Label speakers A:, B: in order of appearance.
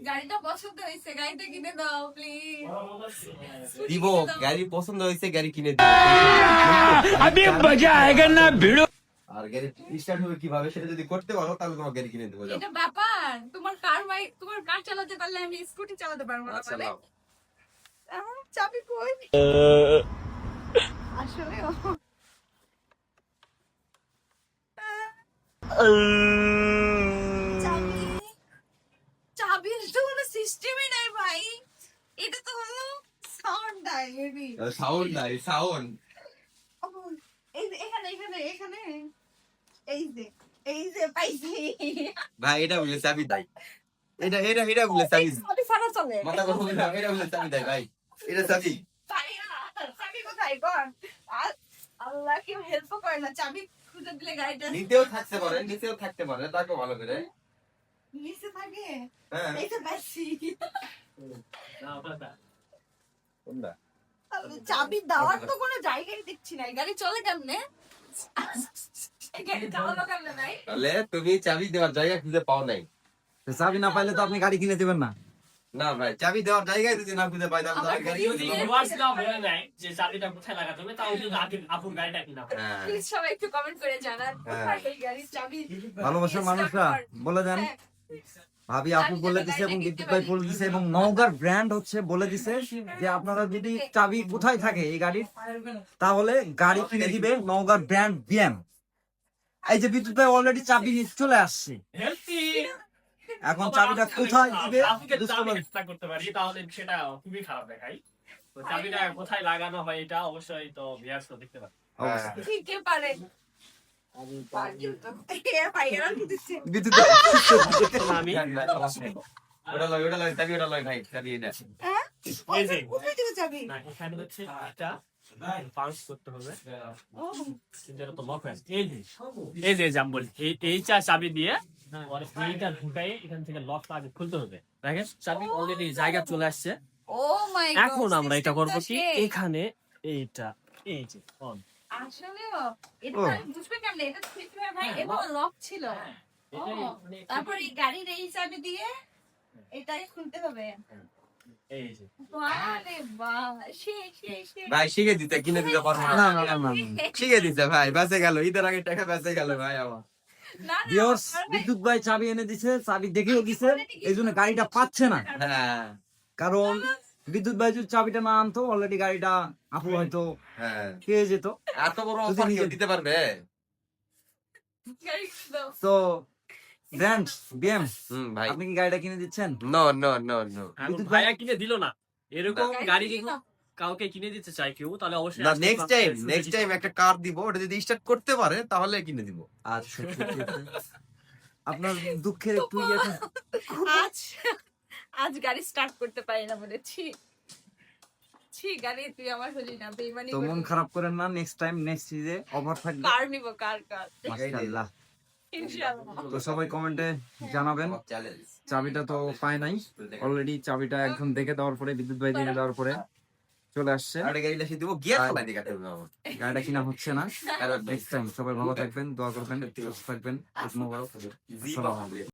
A: গাড়িটা পছন্দ হয়েছে, গাড়িটা কিনে দাও প্লিজ।
B: দিব, গাড়ি পছন্দ হয়েছে, গাড়ি কিনে দিব।
C: अभी मजा आएगा ना भिड़ो।
B: আর গাড়ি স্টার্ট হবে কিভাবে সেটা যদি করতে পারো তাহলে তোমার গাড়ি কিনে দেবো। যাও।
A: এটা ব্যাপার, তোমার কার চালাতে পারলে আমি স্কুটি চালাতে পারবো না।
B: আচ্ছা
A: বলে
B: নাও।
A: চাবি কই? আসলে চাবির তো কোনো সিস্টেমই নাই ভাই। এটা তো হলো সাউন্ড ডায়েরি।
B: সাউন্ড নাই, সাউন্ড।
A: এই যে এখানে এখানে এখানে এই যে পাইছি।
B: ভাই এটা বলে চাবি দাই। এটা বলে চাবি।
A: চাবি ছাড়া চলে।
B: মাথা গরম হয়ে যাবে, এটা বলে চাবি দাই ভাই। এটা চাবি।
A: চাবি কোথায় কর? আল্লাহ কেউ হেল্প করে না, চাবি খুঁজে দিলে গাড়িটা
B: নিচেও থাকতে পারে, দেখো ভালো করে।
A: নিচে থাকে।
B: হ্যাঁ।
A: এই তো পাইছি।
B: কোনটা?
A: চাবি দেওয়ার তো কোনো জায়গায় দেখছি না, গাড়ি চলে কেমনে? গাড়ি চালানো কেমনে নাই?
B: তাহলে তুমি চাবি দেওয়ার জায়গা খুঁজে পাও নাই।
D: তো চাবি না পাইলে তো আপনি গাড়ি কিনে দিবেন না।
B: না ভাই, চাবি দেওয়ার জায়গায় যদি না খুঁজে পাই তাহলে
A: আমার
B: গাড়ি
A: যদি
E: যে চাবিটা কোথায় লাগাতে হবে তাও কিন্তু আপুর গাড়িটা কিনা হবে।
B: হ্যাঁ।
A: প্লিজ সবাই একটু কমেন্ট করে জানান কোথায় এই গাড়ির চাবি।
D: ভালোবাসার মানুষরা বলে দেন।
A: হ্যাঁ।
D: ভাবি আপু বলে দিছে এবং বিদ্যুৎ ভাই বলে দিছে এবং নওগাঁর ব্র্যান্ড হচ্ছে বলে দিছে যে আপনারা যদি চাবি কোথায় থাকে এই গাড়ির তাহলে গাড়ি কিনে দিবে নওগাঁর ব্র্যান্ড বিএম। এই যে বিদ্যুৎ ভাই অলরেডি চাবি নিয়ে চলে আসছে,
E: হেলথি
D: এখন চাবিটা কোথায় দিবে
E: ট্রাফিকের চাবি চেষ্টা করতে পারি তাহলে সেটা খুবই খারাপ দেখাই। তো চাবিটা কোথায় লাগানো হয় এটা অবশ্যই তো ভিউয়ার্স তো দেখতে পারে।
D: অবশ্যই।
A: ঠিকই পারে।
D: বিদ্যুৎ ভাই
E: আমি
B: ওটা লয়, চাবি ওটা লয় ভাই, চাবি এটা।
A: হ্যাঁ?
E: এই যে
A: কোথায় দিবে চাবি?
E: না এখানে হচ্ছে এটা পাঁচ করতে হবে।
A: ও,
E: কিন্তু এটা তো লক হয়ে আছে। এই যে জাম্বল এই চাবি দিয়ে পরে এইটা ঢুকাই এখান থেকে লকটা আগে খুলতে হবে। দেখেন চাবি অলরেডি জায়গা চলে আসছে।
A: oh my God,
E: এখন আমরা এটা করব কি
A: system টা সেই।
E: এখানে এইটা এই যে অন
A: আসলেও এটা তো আমি বুঝবে কেমনে? এটা তো ঠিক ভাই, এটা লক ছিল। ও, তারপর এই গাড়ির এই চাবি দিয়ে এটাই খুলতে হবে।
E: এই যে
A: আরে বাহ, সেই।
B: ভাই শিখে দিতে, কিনে দিতে পারবো
D: না
B: না।
D: না না না
B: শিখে দিতে ভাই, বেঁচে গেল, ঈদের আগে টাকা বেঁচে গেল ভাই আমার।
A: না,
D: ভিউয়ার্স
A: পারবে।
D: বিদ্যুৎ ভাই চাবি এনে দিছে, চাবি দেখেও দিছে, এই জন্য গাড়িটা পাচ্ছে না।
B: হ্যাঁ
D: কারণ বিদ্যুৎ ভাই যদি চাবিটা না আনতো অলরেডি গাড়িটা আপু হয়তো
B: হ্যাঁ,
D: পেয়ে যেত।
B: এত বড় অফার কেউ দিতে পারবে?
A: গাড়ি দাও।
D: তো ব্র্যান্ড বিএম
B: ভাই,
D: আপনি কি গাড়িটা কিনে দিচ্ছেন?
B: No no no no.
E: এখন ভাইয়া কিনে দিল না এরকম
A: গাড়ি
E: গাড়ি
A: কিনে
E: কিন্তু
A: দাও।
E: কাউকে কিনে দিতে চাই কেউ তাহলে অবশ্যই
B: না,
E: আসতে
B: নেক্সট টাইম একটা কার দিব, ওটা যদি স্টার্ট করতে পারে তাহলে কিনে দিব।
D: আচ্ছা ঠিক আছে। আপনার দুঃখের একটু ইয়ে আছে?
A: আজ গাড়ি স্টার্ট করতে পারি না বলে ছি গাড়ি তুই আমার হলি না, বেইমানি
D: তো মন খারাপ করেন না, নেক্সট টাইম নেক্সট সিজে অফার থাকবে
A: কার নিব কার
D: মাশাআল্লাহ।
A: ইনশাআল্লাহ।
D: তো সবাই কমেন্টে জানাবেন।
B: চ্যালেঞ্জ।
D: চাবিটা তো পায় নাই অলরেডি, চাবিটা একদম দেখে দেওয়ার পরে বিদ্যুৎ ভাই দেখে দেওয়ার পরে চলে আসছে।
B: আরে গাড়ি লাসি দিব, গিয়ার ফেলাই দিই কাটে না।
D: গাড়িটা কিনা হচ্ছে না। নেক্সট টাইম সবাই ভালো থাকবেন, দোয়া করবেন, সুস্থ থাকবেন। ঈদ মোবারক। আসসালামু আলাইকুম।